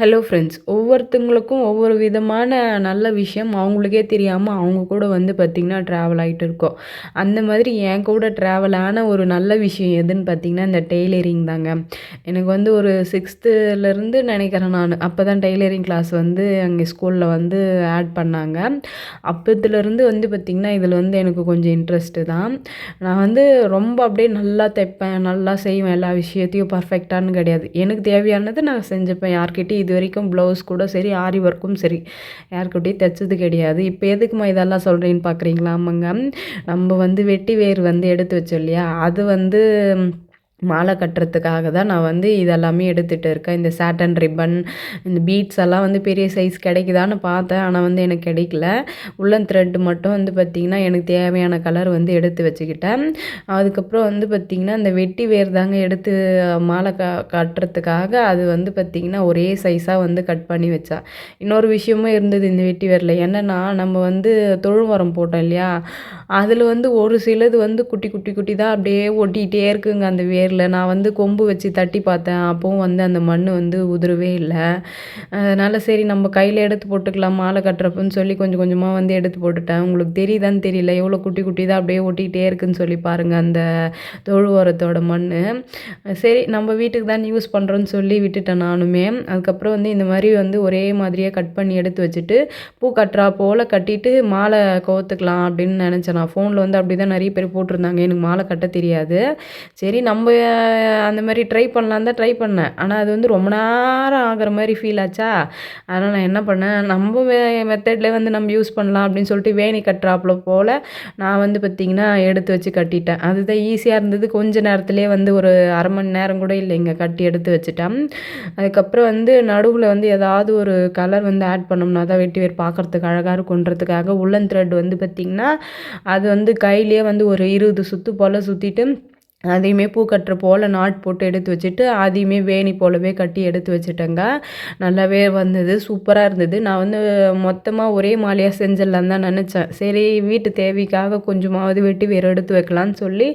Hello friends, ஒவ்வொருத்தவங்களுக்கும் ஒவ்வொரு விதமான நல்ல விஷயம் அவங்களுக்கே தெரியாமல் அவங்க கூட வந்து பார்த்திங்கன்னா ட்ராவல் ஆகிட்டு இருக்கோம். அந்த மாதிரி என் கூட ட்ராவல் ஆன ஒரு நல்ல விஷயம் எதுன்னு பார்த்திங்கன்னா இந்த டெய்லரிங் தாங்க. எனக்கு வந்து ஒரு 6th நினைக்கிறேன். நான் அப்போ தான் டெய்லரிங் கிளாஸ் வந்து அங்கே ஸ்கூலில் வந்து ஆட் பண்ணாங்க. அப்போத்துலேருந்து வந்து பார்த்திங்கன்னா இதில் வந்து எனக்கு கொஞ்சம் இன்ட்ரெஸ்ட்டு தான். நான் வந்து ரொம்ப அப்படியே நல்லா தைப்பேன், நல்லா செய்வேன், எல்லா விஷயத்தையும் பர்ஃபெக்டானு கிடையாது. எனக்கு தேவையானது நான் செஞ்சுப்பேன். யார்கிட்டையும் இது வரைக்கும் ப்ளவுஸ் கூட சரி, ஆரி ஒர்க்கும் சரி, யார்கிட்டயும் தைச்சது கிடையாது. இப்போ எதுக்குமா இதெல்லாம் சொல்கிறேன்னு பார்க்குறீங்களா? ஆமாங்க, நம்ம வந்து வெட்டி வேர் வந்து எடுத்து வச்சோம் இல்லையா, அது வந்து மாலை கட்டுறதுக்காக தான் நான் வந்து இதெல்லாமே எடுத்துகிட்டு இருக்கேன். இந்த சாட்டன் ரிப்பன், இந்த பீட்ஸ் எல்லாம் வந்து பெரிய சைஸ் கிடைக்குதான்னு பார்த்தேன். ஆனால் வந்து எனக்கு கிடைக்கல. உள்ளன் த்ரெட் மட்டும் வந்து பார்த்திங்கன்னா எனக்கு தேவையான கலர் வந்து எடுத்து வச்சுக்கிட்டேன். அதுக்கப்புறம் வந்து பார்த்திங்கன்னா இந்த வெட்டி வேர் தாங்க எடுத்து மாலை கட்டுறதுக்காக அது வந்து பார்த்திங்கன்னா ஒரே சைஸாக வந்து கட் பண்ணி வச்சேன். இன்னொரு விஷயமும் இருந்தது இந்த வெட்டி வேரில். என்னென்னா, நம்ம வந்து தொழுவரம் போட்டோம் இல்லையா, அதில் வந்து ஒரு சிலது வந்து குட்டி குட்டி குட்டி தான் அப்படியே ஒட்டிகிட்டே இருக்குங்க அந்த வேரில். நான் வந்து கொம்பு வச்சு தட்டி பார்த்தேன். அப்போவும் வந்து அந்த மண் வந்து உதிரவே இல்லை. அதனால் சரி நம்ம கையில் எடுத்து போட்டுக்கலாம் மாலை கட்டுறப்பன்னு சொல்லி கொஞ்சம் கொஞ்சமாக வந்து எடுத்து போட்டுட்டேன். உங்களுக்கு தெரியுதான்னு தெரியல, எவ்வளோ குட்டி குட்டி தான் அப்படியே ஒட்டிக்கிட்டே இருக்குன்னு சொல்லி பாருங்கள் அந்த தொழு உரத்தோட மண். சரி நம்ம வீட்டுக்கு தான் யூஸ் பண்ணுறோன்னு சொல்லி விட்டுட்டேன் நானுமே. அதுக்கப்புறம் வந்து இந்த மாதிரி வந்து ஒரே மாதிரியே கட் பண்ணி எடுத்து வச்சுட்டு பூ கட்டுறா போல் கட்டிட்டு மாலை கோத்துக்கலாம் அப்படின்னு நினச்சேன். நான் ஃபோனில் வந்து அப்படி தான் நிறைய பேர் போட்டிருந்தாங்க. எனக்கு மாலை கட்ட தெரியாது. சரி நம்ம அந்த மாதிரி ட்ரை பண்ணலான் தான் ட்ரை பண்ணேன். ஆனால் அது வந்து ரொம்ப நேரம் ஆகிற மாதிரி ஃபீல் ஆச்சா, அதனால் நான் என்ன பண்ணேன், நம்ம மெத்தட்லேயே வந்து நம்ம யூஸ் பண்ணலாம் அப்படின்னு சொல்லிட்டு வேணி கட்டுறாப்புல போல் நான் வந்து பார்த்திங்கன்னா எடுத்து வச்சு கட்டிட்டேன். அதுதான் ஈஸியாக இருந்தது. கொஞ்ச நேரத்துலேயே வந்து ஒரு அரை மணி நேரம் கூட இல்லைங்க, கட்டி எடுத்து வச்சுட்டேன். அதுக்கப்புறம் வந்து நடுவில் வந்து ஏதாவது ஒரு கலர் வந்து ஆட் பண்ணோம்னா தான் வெட்டி வேர் பார்க்குறதுக்கு அழகாக இருக்குன்றதுக்காக உள்ளன் த்ரெட் வந்து பார்த்திங்கன்னா அது வந்து கையிலேயே வந்து ஒரு 20 சுற்று போல் சுற்றிட்டு அதையுமே பூ கட்டுற போல் நாட் போட்டு எடுத்து வச்சுட்டு அதையுமே வேணி போலவே கட்டி எடுத்து வச்சுட்டேங்க. நல்லாவே வந்தது, சூப்பராக இருந்தது. நான் வந்து மொத்தமாக ஒரே மாலையாக செஞ்சிடலான்னு தான் நினச்சேன். சரி வீட்டு தேவைக்காக கொஞ்சமாவது வெட்டி வேர் எடுத்து வைக்கலான்னு சொல்லி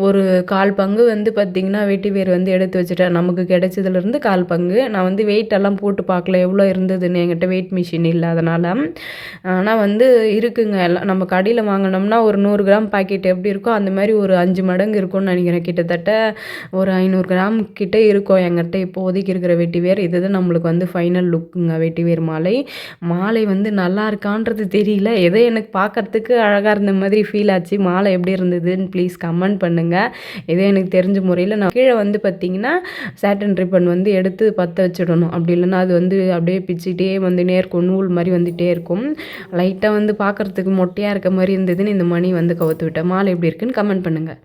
ஒரு 1/4 பங்கு வந்து பார்த்திங்கன்னா வெட்டி வேர் வந்து எடுத்து வச்சுட்டேன். நமக்கு கிடைச்சதுலேருந்து 1/4 பங்கு. நான் வந்து வெயிட்டெல்லாம் போட்டு பார்க்கல எவ்வளோ இருந்ததுன்னு, என்கிட்ட வெயிட் மிஷின் இல்லாதனால. ஆனால் வந்து இருக்குங்க, எல்லாம் நம்ம கடையில் வாங்கினோம்னா ஒரு 100 கிராம் பாக்கெட் எப்படி இருக்கோ அந்த மாதிரி ஒரு 5 மடங்கு இருக்கும்னு நினைக்கிறேன். கிட்டத்தட்ட ஒரு 500 கிராம் கிட்டே இருக்கும் என்கிட்ட இப்போதைக்கு இருக்கிற வெட்டி வேர். இதுதான் நம்மளுக்கு வந்து ஃபைனல் லுக்குங்க வெட்டி வேர் மாலை. மாலை வந்து நல்லா இருக்கான்றது தெரியல, ஏதோ எனக்கு பார்க்கறதுக்கு அழகாக இருந்த மாதிரி ஃபீல் ஆச்சு. மாலை எப்படி இருந்ததுன்னு ப்ளீஸ் கமெண்ட் பண்ணுங்கள். ஏதோ எனக்கு தெரிஞ்ச முறையில் நான் கீழே வந்து பார்த்திங்கன்னா சாட்டன் ரிப்பன் வந்து எடுத்து பற்ற வச்சிடணும். அப்படி இல்லைன்னா அது வந்து அப்படியே பிச்சுட்டே வந்துட்டே இருக்கும், நூல் மாதிரி வந்துகிட்டே இருக்கும். லைட்டாக வந்து பார்க்குறதுக்கு மொட்டையாக இருக்க மாதிரி இருந்ததுன்னு இந்த மணி வந்து கவுத்து விட்டேன். மாலை எப்படி இருக்குன்னு கமெண்ட் பண்ணுங்கள்.